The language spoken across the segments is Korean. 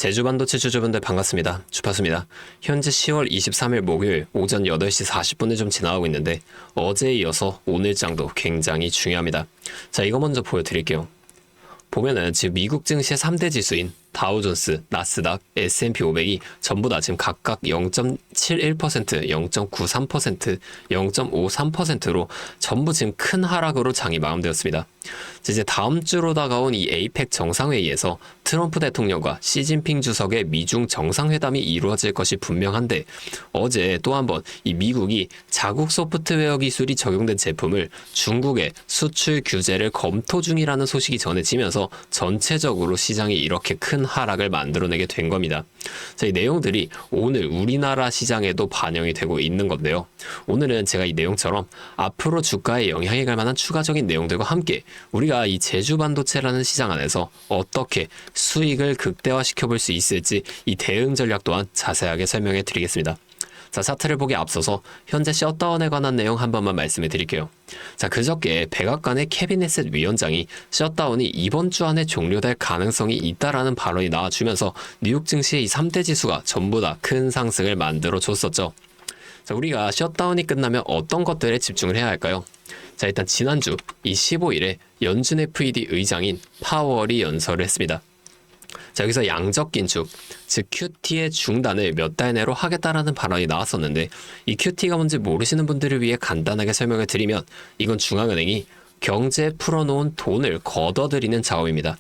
제주반도체 주주분들 반갑습니다. 주파수입니다. 현재 10월 23일 목요일 오전 8시 40분을 좀 지나가고 있는데 어제에 이어서 오늘장도 굉장히 중요합니다. 자, 이거 먼저 보여드릴게요. 보면은 지금 미국 증시의 3대 지수인 다우존스, 나스닥, S&P 500이 전부 다 지금 각각 0.71%, 0.93%, 0.53%로 전부 지금 큰 하락으로 장이 마감되었습니다. 이제 다음 주로 다가온 이 에이펙 정상회의에서 트럼프 대통령과 시진핑 주석의 미중 정상회담이 이루어질 것이 분명한데 어제 또 한번 이 미국이 자국 소프트웨어 기술이 적용된 제품을 중국에 수출 규제를 검토 중이라는 소식이 전해지면서 전체적으로 시장이 이렇게 큰 하락을 만들어내게 된 겁니다. 자, 이 내용들이 오늘 우리나라 시장에도 반영이 되고 있는 건데요. 오늘은 제가 이 내용처럼 앞으로 주가에 영향이 갈 만한 추가적인 내용들과 함께 우리가 이 제주반도체라는 시장 안에서 어떻게 수익을 극대화시켜 볼 수 있을지 이 대응 전략 또한 자세하게 설명해 드리겠습니다. 자, 차트를 보기 앞서서 현재 셧다운에 관한 내용 한 번만 말씀해 드릴게요. 자, 그저께 백악관의 캐비넷 위원장이 셧다운이 이번 주 안에 종료될 가능성이 있다라는 발언이 나와주면서 뉴욕 증시의 이 3대 지수가 전부 다 큰 상승을 만들어 줬었죠. 자, 우리가 셧다운이 끝나면 어떤 것들에 집중을 해야 할까요? 자, 일단 지난주 이 15일에 연준 FED 의장인 파월이 연설을 했습니다. 자, 여기서 양적 긴축, 즉 QT의 중단을 몇 달 내로 하겠다라는 발언이 나왔었는데 이 QT가 뭔지 모르시는 분들을 위해 간단하게 설명을 드리면 이건 중앙은행이 경제에 풀어놓은 돈을 걷어들이는 작업입니다.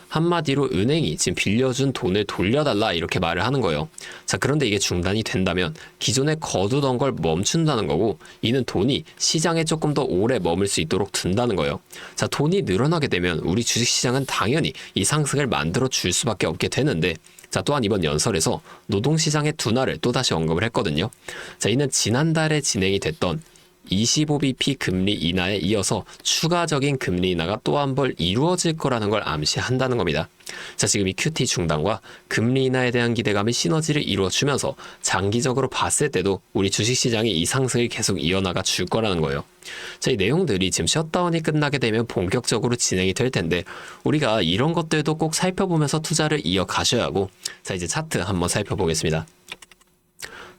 한마디로 은행이 지금 빌려준 돈을 돌려달라 이렇게 말을 하는 거예요. 자, 그런데 이게 중단이 된다면 기존에 거두던 걸 멈춘다는 거고 이는 돈이 시장에 조금 더 오래 머물 수 있도록 둔다는 거예요. 자, 돈이 늘어나게 되면 우리 주식시장은 당연히 이 상승을 만들어 줄 수밖에 없게 되는데 자, 또한 이번 연설에서 노동시장의 둔화를 또다시 언급을 했거든요. 자, 이는 지난달에 진행이 됐던 25bp 금리 인하에 이어서 추가적인 금리 인하가 또 한 번 이루어질 거라는 걸 암시한다는 겁니다. 자, 지금 이 QT 중단과 금리 인하에 대한 기대감이 시너지를 이루어주면서 장기적으로 봤을 때도 우리 주식시장이 이 상승을 계속 이어나가 줄 거라는 거예요. 자, 이 내용들이 지금 셧다운이 끝나게 되면 본격적으로 진행이 될 텐데 우리가 이런 것들도 꼭 살펴보면서 투자를 이어가셔야 하고 자, 이제 차트 한번 살펴보겠습니다.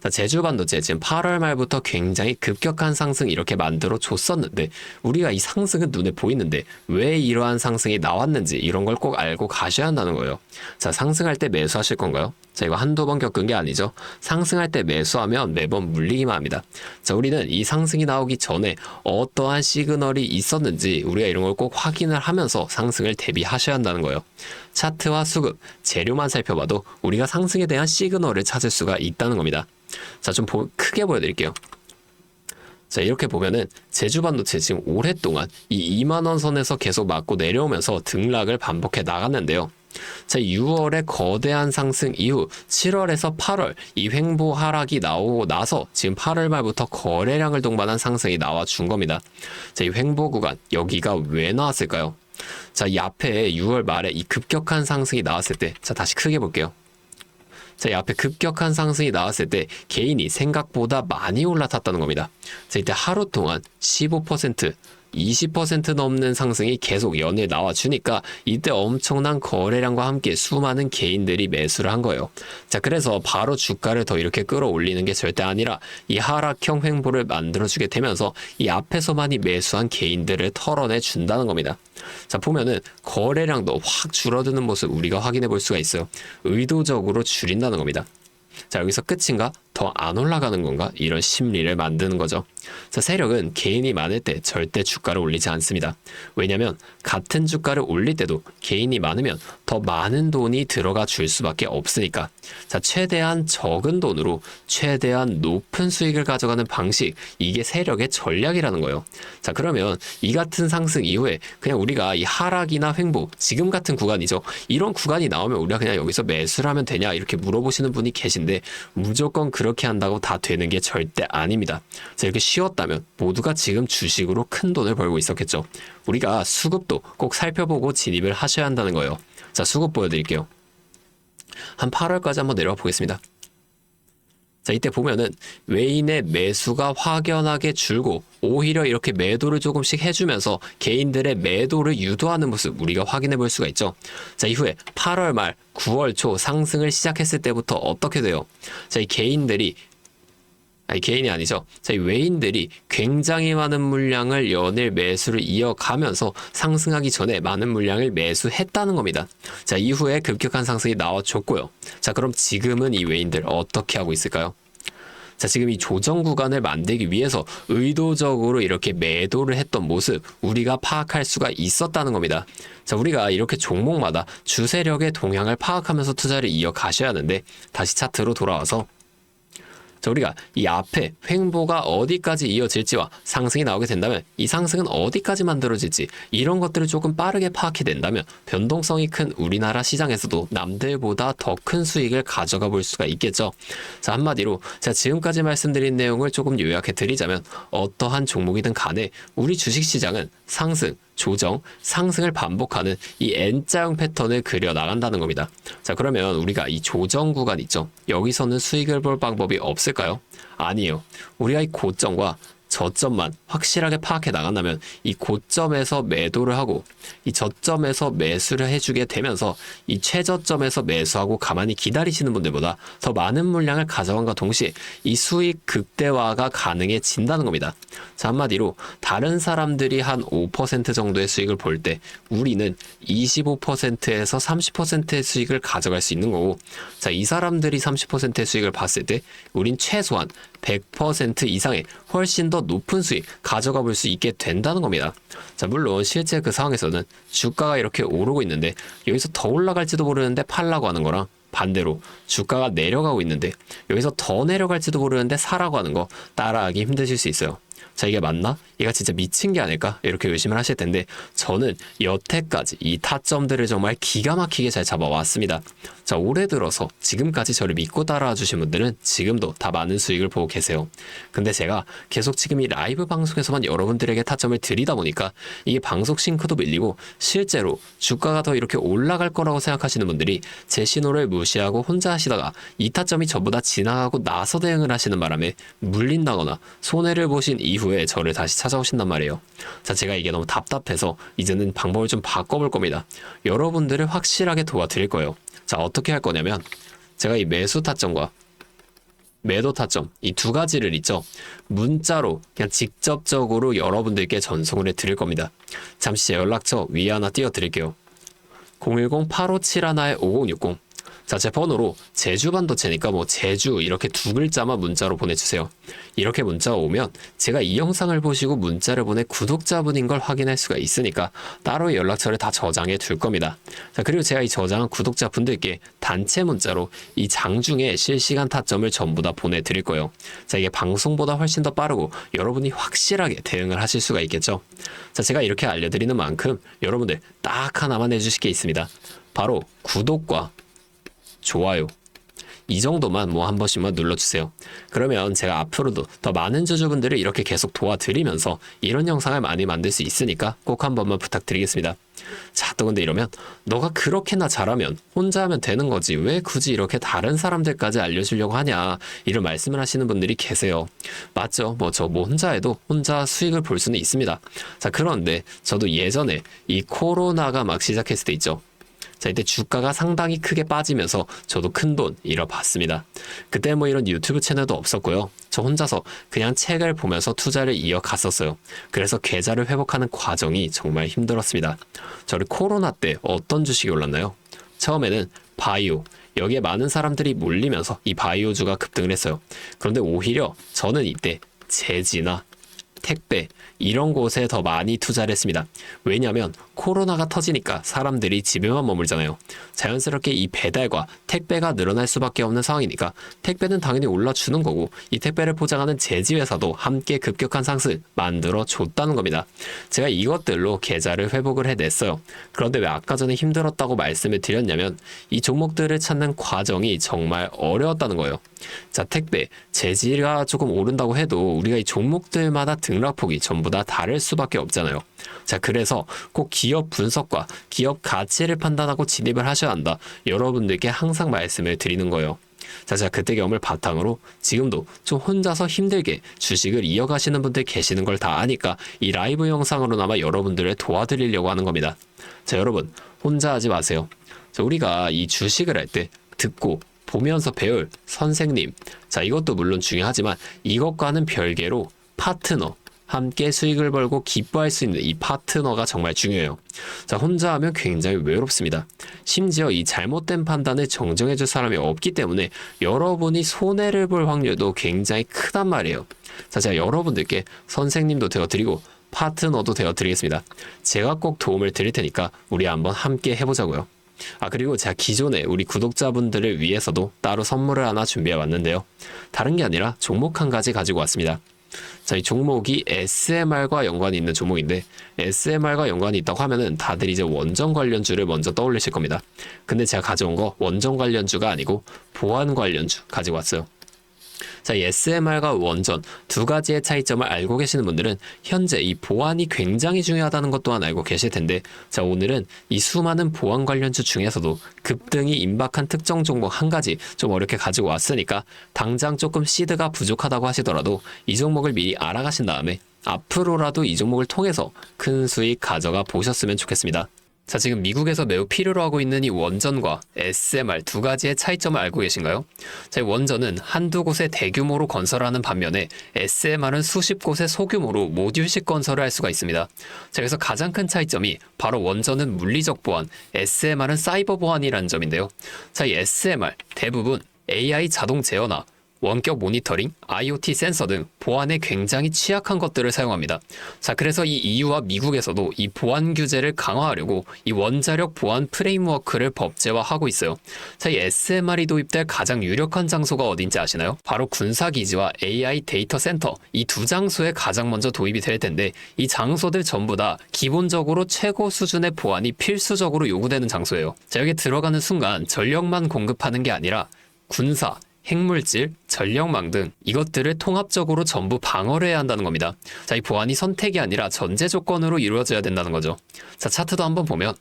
자, 제주반도체 지금 8월 말부터 굉장히 급격한 상승 이렇게 만들어 줬었는데 우리가 이 상승은 눈에 보이는데 왜 이러한 상승이 나왔는지 이런 걸 꼭 알고 가셔야 한다는 거예요. 자, 상승할 때 매수하실 건가요? 자, 이거 한두 번 겪은 게 아니죠. 상승할 때 매수하면 매번 물리기만 합니다. 자, 우리는 이 상승이 나오기 전에 어떠한 시그널이 있었는지 우리가 이런 걸 꼭 확인을 하면서 상승을 대비하셔야 한다는 거예요. 차트와 수급, 재료만 살펴봐도 우리가 상승에 대한 시그널을 찾을 수가 있다는 겁니다. 자, 좀 크게 보여드릴게요. 자, 이렇게 보면은 제주반도체 지금 오랫동안 이 2만원 선에서 계속 맞고 내려오면서 등락을 반복해 나갔는데요. 자, 6월에 거대한 상승 이후 7월에서 8월 이 횡보 하락이 나오고 나서 지금 8월 말부터 거래량을 동반한 상승이 나와 준 겁니다. 자, 이 횡보 구간 여기가 왜 나왔을까요? 자, 이 앞에 6월 말에 이 급격한 상승이 나왔을 때 자, 다시 크게 볼게요. 자, 이 앞에 급격한 상승이 나왔을 때 개인이 생각보다 많이 올라탔다는 겁니다. 자, 이때 하루 동안 15%, 20% 넘는 상승이 계속 연일 나와주니까 이때 엄청난 거래량과 함께 수많은 개인들이 매수를 한 거예요. 자, 그래서 바로 주가를 더 이렇게 끌어올리는 게 절대 아니라 이 하락형 횡보를 만들어주게 되면서 이 앞에서 많이 매수한 개인들을 털어내 준다는 겁니다. 자, 보면은 거래량도 확 줄어드는 모습 우리가 확인해 볼 수가 있어요. 의도적으로 줄인다는 겁니다. 자, 여기서 끝인가? 더 안 올라가는 건가? 이런 심리를 만드는 거죠. 자, 세력은 개인이 많을 때 절대 주가를 올리지 않습니다. 왜냐면 같은 주가를 올릴 때도 개인이 많으면 더 많은 돈이 들어가 줄 수밖에 없으니까. 자, 최대한 적은 돈으로 최대한 높은 수익을 가져가는 방식, 이게 세력의 전략이라는 거예요. 자, 그러면 이 같은 상승 이후에 그냥 우리가 이 하락이나 횡보, 지금 같은 구간이죠. 이런 구간이 나오면 우리가 그냥 여기서 매수를 하면 되냐 이렇게 물어보시는 분이 계신데 무조건 그렇게 한다고 다 되는 게 절대 아닙니다. 자, 이렇게 쉬웠다면 모두가 지금 주식으로 큰 돈을 벌고 있었겠죠. 우리가 수급도 꼭 살펴보고 진입을 하셔야 한다는 거예요. 자, 수급 보여드릴게요. 한 8월까지 한번 내려와 보겠습니다. 자, 이때 보면은 외인의 매수가 확연하게 줄고 오히려 이렇게 매도를 조금씩 해주면서 개인들의 매도를 유도하는 모습 우리가 확인해 볼 수가 있죠. 자, 이후에 8월 말 9월 초 상승을 시작했을 때부터 어떻게 돼요? 자, 이 개인들이 개인이 아니죠. 자, 이 외인들이 굉장히 많은 물량을 연일 매수를 이어가면서 상승하기 전에 많은 물량을 매수했다는 겁니다. 자, 이후에 급격한 상승이 나와줬고요. 자, 그럼 지금은 이 외인들 어떻게 하고 있을까요? 자, 지금 이 조정 구간을 만들기 위해서 의도적으로 이렇게 매도를 했던 모습 우리가 파악할 수가 있었다는 겁니다. 자, 우리가 이렇게 종목마다 주세력의 동향을 파악하면서 투자를 이어가셔야 하는데 다시 차트로 돌아와서 자, 우리가 이 앞에 횡보가 어디까지 이어질지와 상승이 나오게 된다면 이 상승은 어디까지 만들어질지 이런 것들을 조금 빠르게 파악이 된다면 변동성이 큰 우리나라 시장에서도 남들보다 더 큰 수익을 가져가 볼 수가 있겠죠. 자, 한마디로 제가 지금까지 말씀드린 내용을 조금 요약해 드리자면 어떠한 종목이든 간에 우리 주식시장은 상승, 조정, 상승을 반복하는 이 N자형 패턴을 그려 나간다는 겁니다. 자, 그러면 우리가 이 조정 구간 있죠. 여기서는 수익을 볼 방법이 없을까요? 아니에요. 우리가 이 고점과 저점만 확실하게 파악해 나간다면 이 고점에서 매도를 하고 이 저점에서 매수를 해주게 되면서 이 최저점에서 매수하고 가만히 기다리시는 분들보다 더 많은 물량을 가져간과 동시에 이 수익 극대화가 가능해진다는 겁니다. 자, 한마디로 다른 사람들이 한 5% 정도의 수익을 볼 때 우리는 25%에서 30%의 수익을 가져갈 수 있는 거고, 자, 이 사람들이 30%의 수익을 봤을 때 우린 최소한 100% 이상의 훨씬 더 높은 수익 가져가 볼 수 있게 된다는 겁니다. 자, 물론 실제 그 상황에서는 주가가 이렇게 오르고 있는데 여기서 더 올라갈지도 모르는데 팔라고 하는 거랑 반대로 주가가 내려가고 있는데 여기서 더 내려갈지도 모르는데 사라고 하는 거 따라하기 힘드실 수 있어요. 자, 이게 맞나? 얘가 진짜 미친 게 아닐까? 이렇게 의심을 하실 텐데 저는 여태까지 이 타점들을 정말 기가 막히게 잘 잡아왔습니다. 자, 올해 들어서 지금까지 저를 믿고 따라와 주신 분들은 지금도 다 많은 수익을 보고 계세요. 근데 제가 계속 지금 이 라이브 방송에서만 여러분들에게 타점을 드리다 보니까 이게 방송 싱크도 밀리고 실제로 주가가 더 이렇게 올라갈 거라고 생각하시는 분들이 제 신호를 무시하고 혼자 하시다가 이 타점이 전부 다 지나가고 나서 대응을 하시는 바람에 물린다거나 손해를 보신 이후에 저를 다시 찾아오신단 말이에요. 자, 제가 이게 너무 답답해서 이제는 방법을 좀 바꿔볼 겁니다. 여러분들을 확실하게 도와드릴 거예요. 자, 어떻게 할 거냐면 제가 이 매수 타점과 매도 타점 이 두 가지를 있죠. 문자로 그냥 직접적으로 여러분들께 전송을 해드릴 겁니다. 잠시 제 연락처 위에 하나 띄워드릴게요. 010-8571-5060. 자, 제 번호로 제주 반도체니까 뭐 제주 이렇게 두 글자만 문자로 보내주세요. 이렇게 문자가 오면 제가 이 영상을 보시고 문자를 보내 구독자분인 걸 확인할 수가 있으니까 따로 연락처를 다 저장해 둘 겁니다. 자, 그리고 제가 이 저장한 구독자분들께 단체 문자로 이 장중에 실시간 타점을 전부 다 보내드릴 거예요. 자, 이게 방송보다 훨씬 더 빠르고 여러분이 확실하게 대응을 하실 수가 있겠죠. 자, 제가 이렇게 알려드리는 만큼 여러분들 딱 하나만 해주실 게 있습니다. 바로 구독과 좋아요. 이 정도만 뭐 한 번씩만 눌러주세요. 그러면 제가 앞으로도 더 많은 주주분들을 이렇게 계속 도와드리면서 이런 영상을 많이 만들 수 있으니까 꼭 한 번만 부탁드리겠습니다. 자, 또 근데 이러면 너가 그렇게나 잘하면 혼자 하면 되는 거지 왜 굳이 이렇게 다른 사람들까지 알려주려고 하냐 이런 말씀을 하시는 분들이 계세요. 맞죠? 뭐 저 뭐 혼자 해도 혼자 수익을 볼 수는 있습니다. 자, 그런데 저도 예전에 이 코로나가 막 시작했을 때 있죠. 자, 이때 주가가 상당히 크게 빠지면서 저도 큰돈 잃어봤습니다. 그때 뭐 이런 유튜브 채널도 없었고요. 저 혼자서 그냥 책을 보면서 투자를 이어갔었어요. 그래서 계좌를 회복하는 과정이 정말 힘들었습니다. 저를 코로나 때 어떤 주식이 올랐나요? 처음에는 바이오, 여기에 많은 사람들이 몰리면서 이 바이오주가 급등을 했어요. 그런데 오히려 저는 이때 제지나 택배 이런 곳에 더 많이 투자를 했습니다. 왜냐하면 코로나가 터지니까 사람들이 집에만 머물잖아요. 자연스럽게 이 배달과 택배가 늘어날 수밖에 없는 상황이니까 택배는 당연히 올라주는 거고 이 택배를 포장하는 제지회사도 함께 급격한 상승 만들어 줬다는 겁니다. 제가 이것들로 계좌를 회복을 해냈어요. 그런데 왜 아까 전에 힘들었다고 말씀을 드렸냐면 이 종목들을 찾는 과정이 정말 어려웠다는 거예요. 자, 택배, 제지가 조금 오른다고 해도 우리가 이 종목들마다 등락폭이 전부 다 다를 수밖에 없잖아요. 자, 그래서 꼭 기업 분석과 기업 가치를 판단하고 진입을 하셔야 한다. 여러분들께 항상 말씀을 드리는 거예요. 자, 제가 그때 경험을 바탕으로 지금도 좀 혼자서 힘들게 주식을 이어가시는 분들 계시는 걸 다 아니까 이 라이브 영상으로나마 여러분들을 도와드리려고 하는 겁니다. 자, 여러분 혼자 하지 마세요. 자, 우리가 이 주식을 할 때 듣고 보면서 배울 선생님, 자, 이것도 물론 중요하지만 이것과는 별개로 파트너, 함께 수익을 벌고 기뻐할 수 있는 이 파트너가 정말 중요해요. 자, 혼자 하면 굉장히 외롭습니다. 심지어 이 잘못된 판단을 정정해 줄 사람이 없기 때문에 여러분이 손해를 볼 확률도 굉장히 크단 말이에요. 자, 제가 여러분들께 선생님도 되어드리고 파트너도 되어드리겠습니다. 제가 꼭 도움을 드릴 테니까 우리 한번 함께 해보자고요. 그리고 제가 기존에 우리 구독자분들을 위해서도 따로 선물을 하나 준비해 왔는데요. 다른 게 아니라 종목 한 가지 가지고 왔습니다. 자, 이 종목이 SMR과 연관이 있는 종목인데 SMR과 연관이 있다고 하면은 다들 이제 원전 관련주를 먼저 떠올리실 겁니다. 근데 제가 가져온 거 원전 관련주가 아니고 보안 관련주 가지고 왔어요. 자, 이 SMR과 원전 두 가지의 차이점을 알고 계시는 분들은 현재 이 보안이 굉장히 중요하다는 것 또한 알고 계실 텐데, 자, 오늘은 이 수많은 보안 관련주 중에서도 급등이 임박한 특정 종목 한 가지 좀 어렵게 가지고 왔으니까 당장 조금 시드가 부족하다고 하시더라도 이 종목을 미리 알아가신 다음에 앞으로라도 이 종목을 통해서 큰 수익 가져가 보셨으면 좋겠습니다. 자, 지금 미국에서 매우 필요로 하고 있는 이 원전과 SMR 두 가지의 차이점을 알고 계신가요? 자, 이 원전은 한두 곳에 대규모로 건설하는 반면에 SMR은 수십 곳에 소규모로 모듈식 건설을 할 수가 있습니다. 자, 그래서 가장 큰 차이점이 바로 원전은 물리적 보안, SMR은 사이버 보안이라는 점인데요. 자, 이 SMR 대부분 AI 자동 제어나 원격 모니터링, IoT 센서 등 보안에 굉장히 취약한 것들을 사용합니다. 자, 그래서 이 EU와 미국에서도 이 보안 규제를 강화하려고 이 원자력 보안 프레임워크를 법제화하고 있어요. 자, 이 SMR이 도입될 가장 유력한 장소가 어딘지 아시나요? 바로 군사기지와 AI 데이터 센터, 이 두 장소에 가장 먼저 도입이 될 텐데, 이 장소들 전부 다 기본적으로 최고 수준의 보안이 필수적으로 요구되는 장소예요. 자, 여기 들어가는 순간 전력만 공급하는 게 아니라 군사, 핵물질, 전력망 등 이것들을 통합적으로 전부 방어를 해야 한다는 겁니다. 자, 이 보안이 선택이 아니라 전제 조건으로 이루어져야 된다는 거죠. 자, 차트도 한번 보면,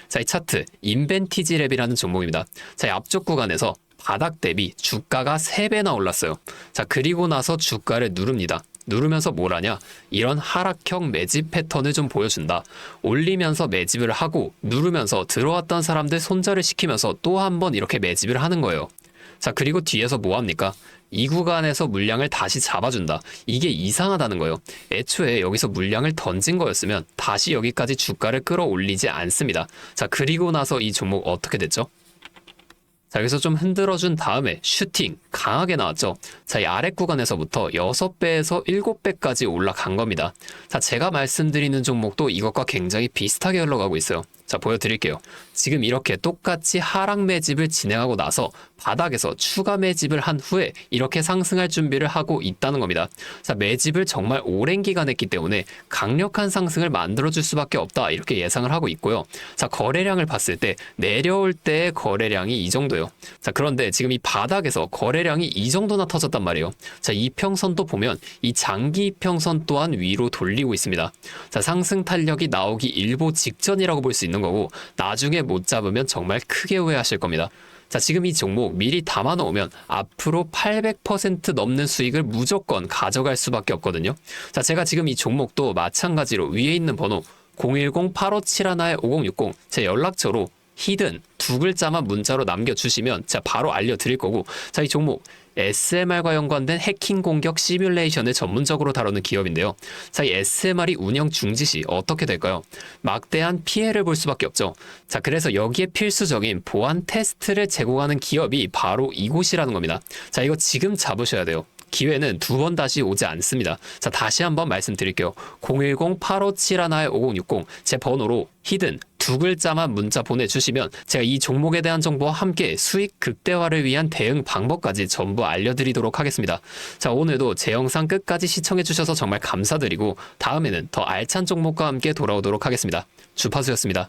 자, 이 차트 인벤티지 랩이라는 종목입니다. 자, 이 앞쪽 구간에서 바닥 대비 주가가 3배나 올랐어요. 자, 그리고 나서 주가를 누릅니다. 누르면서 뭘 하냐? 이런 하락형 매집 패턴을 좀 보여준다. 올리면서 매집을 하고 누르면서 들어왔던 사람들 손절을 시키면서 또 한 번 이렇게 매집을 하는 거예요. 자, 그리고 뒤에서 뭐 합니까? 이 구간에서 물량을 다시 잡아준다. 이게 이상하다는 거예요. 애초에 여기서 물량을 던진 거였으면 다시 여기까지 주가를 끌어올리지 않습니다. 자, 그리고 나서 이 종목 어떻게 됐죠? 자, 여기서 좀 흔들어준 다음에 슈팅 강하게 나왔죠. 자, 이 아래 구간에서부터 6배에서 7배까지 올라간 겁니다. 자, 제가 말씀드리는 종목도 이것과 굉장히 비슷하게 흘러가고 있어요. 자, 보여드릴게요. 지금 이렇게 똑같이 하락 매집을 진행하고 나서 바닥에서 추가 매집을 한 후에 이렇게 상승할 준비를 하고 있다는 겁니다. 자, 매집을 정말 오랜 기간 했기 때문에 강력한 상승을 만들어줄 수밖에 없다, 이렇게 예상을 하고 있고요. 자, 거래량을 봤을 때 내려올 때의 거래량이 이 정도예요. 자, 그런데 지금 이 바닥에서 거래량이 이 정도나 터졌단 말이에요. 자, 이평선도 보면 이 장기 이평선 또한 위로 돌리고 있습니다. 자, 상승 탄력이 나오기 일보 직전이라고 볼 수 있는 거고, 나중에 못 잡으면 정말 크게 후회하실 겁니다. 자, 지금 이 종목 미리 담아 놓으면 앞으로 800% 넘는 수익을 무조건 가져갈 수밖에 없거든요. 자, 제가 지금 이 종목도 마찬가지로 위에 있는 번호 010-8571-5060 제 연락처로 히든 두 글자만 문자로 남겨주시면 제가 바로 알려드릴 거고, 자, 이 종목 SMR과 연관된 해킹 공격 시뮬레이션을 전문적으로 다루는 기업인데요. 자, 이 SMR이 운영 중지 시 어떻게 될까요? 막대한 피해를 볼 수밖에 없죠. 자, 그래서 여기에 필수적인 보안 테스트를 제공하는 기업이 바로 이곳이라는 겁니다. 자, 이거 지금 잡으셔야 돼요. 기회는 두 번 다시 오지 않습니다. 자, 다시 한번 말씀드릴게요. 010-8571-5060 제 번호로 히든 두 글자만 문자 보내주시면 제가 이 종목에 대한 정보와 함께 수익 극대화를 위한 대응 방법까지 전부 알려드리도록 하겠습니다. 자, 오늘도 제 영상 끝까지 시청해주셔서 정말 감사드리고 다음에는 더 알찬 종목과 함께 돌아오도록 하겠습니다. 주파수였습니다.